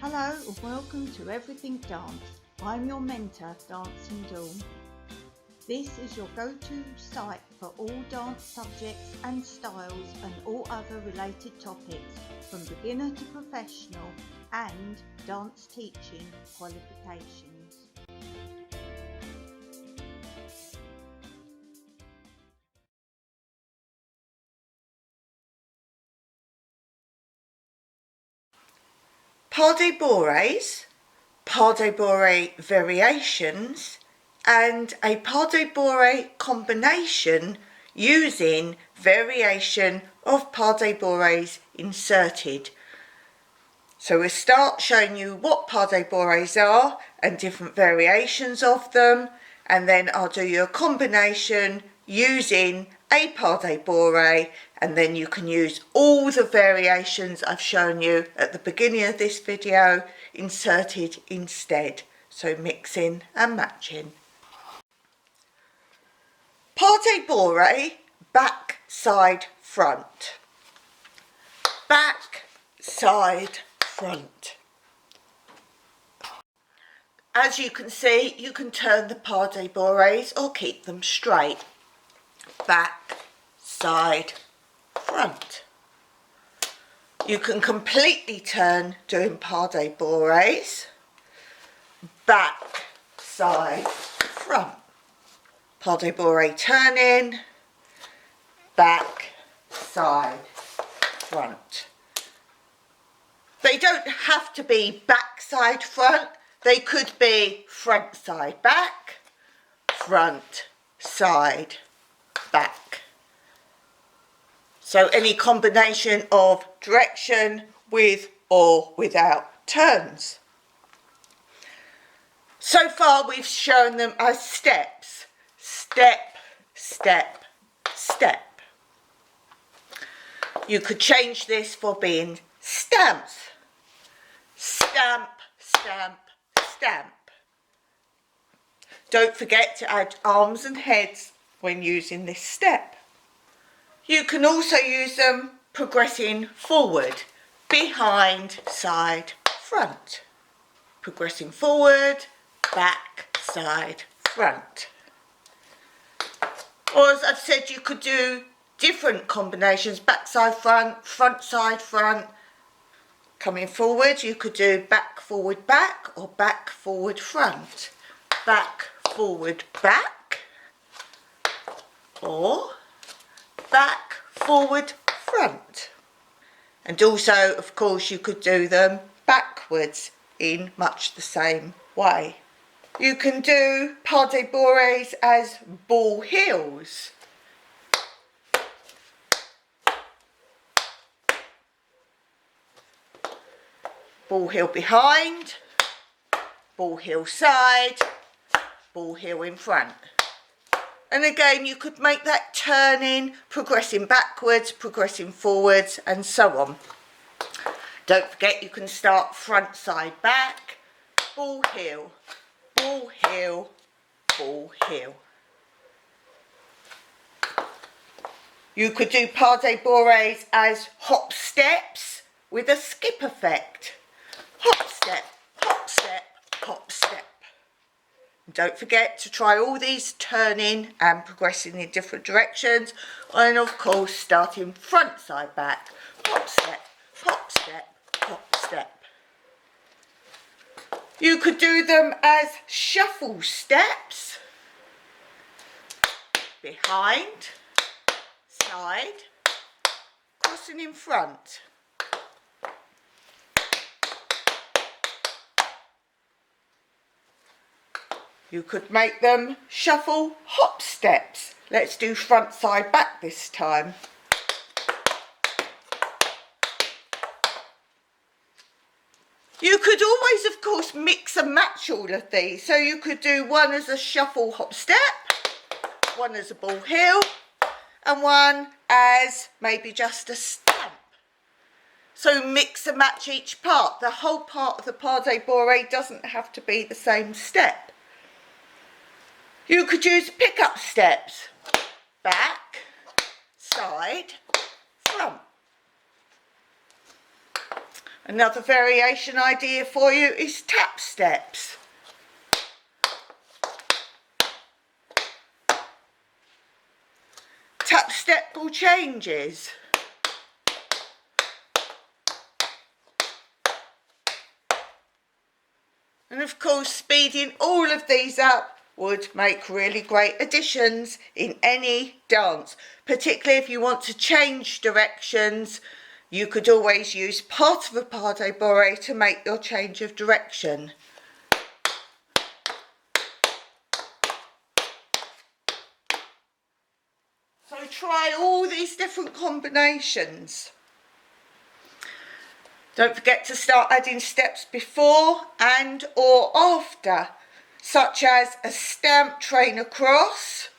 Hello and welcome to Everything Dance. I'm your mentor, Dancing Dawn. This is your go-to site for all dance subjects and styles and all other related topics, from beginner to professional, and dance teaching qualifications. Pas de Bourees, pas de Bouree variations, and a pas de Bouree combination using variation of pas de Bourees inserted. So we'll start showing you what pas de Bourees are and different variations of them, and then I'll do you a combination using a pas de Bouree, and then you can use all the variations I've shown you at the beginning of this video inserted instead. So mixing and matching. Pas de Bouree, back, side, front. Back, side, front. As you can see, you can turn the pas de Bourees or keep them straight. Back, side, front. You can completely turn doing pas de Bourees. Back, side, front. Pas de Bouree turning. Back, side, front. They don't have to be back, side, front. They could be front, side, back, front, side, back. So any combination of direction with or without turns. So far we've shown them as steps. Step, step, step. You could change this for being stamps. Stamp, stamp, stamp. Don't forget to add arms and heads when using this step. You can also use them progressing forward, behind, side, front. Progressing forward, back, side, front. Or as I've said, you could do different combinations, back, side, front, front, side, front. Coming forward, you could do back, forward, back, or back, forward, front. Back, forward, back, or back, forward, front. And also, of course, you could do them backwards in much the same way. You can do pas de Bourees as ball heels. Ball heel behind, ball heel side, ball heel in front. And again, you could make that turning, progressing backwards, progressing forwards, and so on. Don't forget, you can start front, side, back, ball heel, ball heel, ball heel. You could do pas de Bourees as hop steps with a skip effect. Hop step, hop step, hop step. Don't forget to try all these turning and progressing in different directions, and of course starting front, side, back, hop step, hop step, hop step. You could do them as shuffle steps, behind, side, crossing in front. You could make them shuffle hop steps. Let's do front, side, back this time. You could always, of course, mix and match all of these. So you could do one as a shuffle hop step, one as a ball heel, and one as maybe just a stamp. So mix and match each part. The whole part of the pas de Bouree doesn't have to be the same step. You could use pick-up steps, back, side, front. Another variation idea for you is tap steps. Tap step ball changes. And of course, speeding all of these up would make really great additions in any dance, particularly if you want to change directions. You could always use part of a pas de bourrée to make your change of direction. So try all these different combinations. Don't forget to start adding steps before and or after, such as a stamp train across,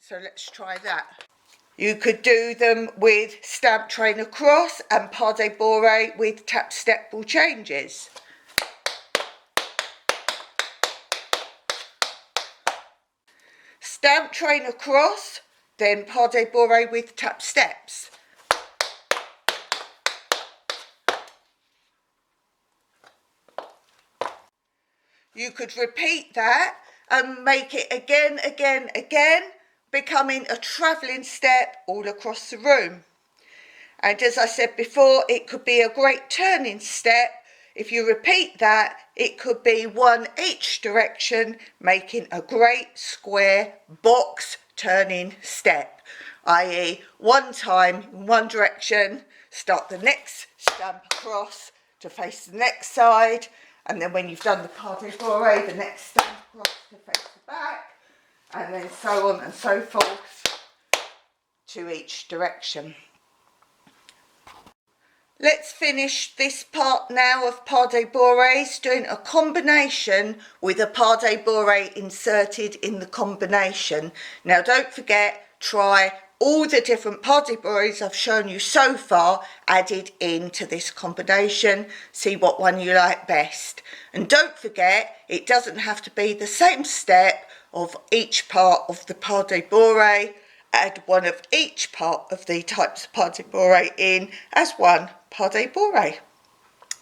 so let's try that. You could do them with stamp train across and pas de bourrée with tap step ball changes. Stamp train across, then pas de bourrée with tap steps. You could repeat that and make it again, becoming a travelling step all across the room. And as I said before, it could be a great turning step. If you repeat that, it could be one each direction, making a great square box turning step, i.e. one time in one direction, start the next stamp across to face the next side, and then when you've done the pas de bourrée, the next stamp across to face the back, and then so on and so forth to each direction. Let's finish this part now of pas de bourrées doing a combination with a pas de bourrée inserted in the combination. Now don't forget, try all the different pas de bourrées I've shown you so far added into this combination. See what one you like best. And don't forget, it doesn't have to be the same step of each part of the pas de bourrée. Add one of each part of the types of pas de bourrée in as one pas de bourrée.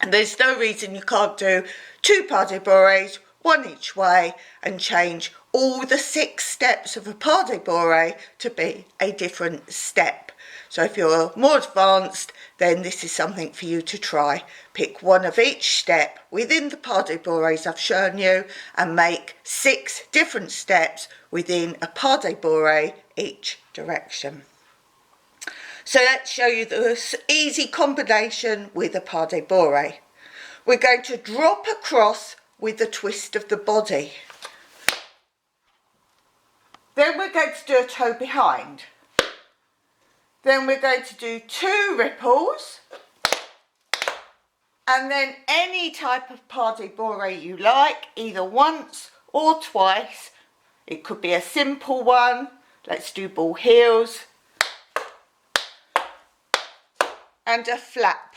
And there's no reason you can't do two pas de bourrées, one each way, and change all the 6 steps of a pas de bourrée to be a different step. So if you're more advanced, then this is something for you to try. Pick one of each step within the pas de bourrées I've shown you and make 6 different steps within a pas de bourrée each direction. So let's show you this easy combination with a pas de bourrée. We're going to drop across with the twist of the body. Then we're going to do a toe behind. Then we're going to do 2 ripples, and then any type of pas de bourrée you like, either once or twice. It could be a simple one. Let's do ball heels and a flap.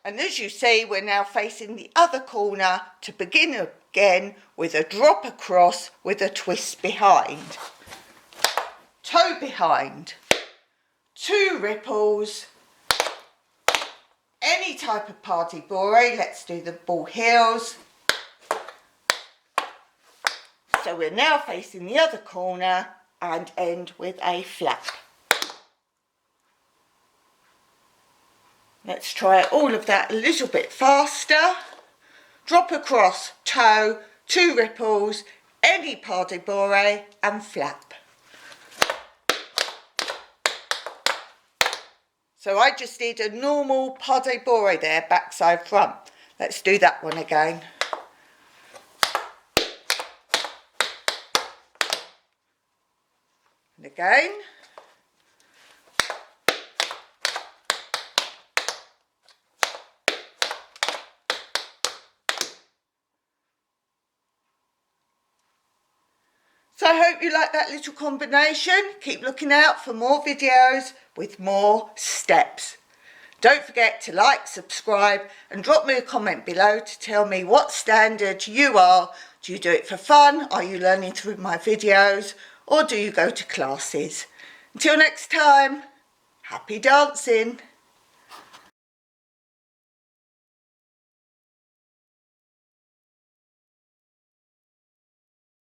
And as you see, we're now facing the other corner to begin again with a drop across with a twist behind. Toe behind, 2 ripples, any type of pas de bourrée. Let's do the ball heels. So we're now facing the other corner and end with a flap. Let's try all of that a little bit faster. Drop across, toe, 2 ripples, any pas de bourrée and flap. So I just did a normal pas de bourrée there, backside front. Let's do that one again. And again. So I hope you like that little combination. Keep looking out for more videos with more steps. Don't forget to like, subscribe and drop me a comment below to tell me what standard you are Do you do it for fun? Are you learning through my videos? Or do you go to classes? Until next time, happy dancing!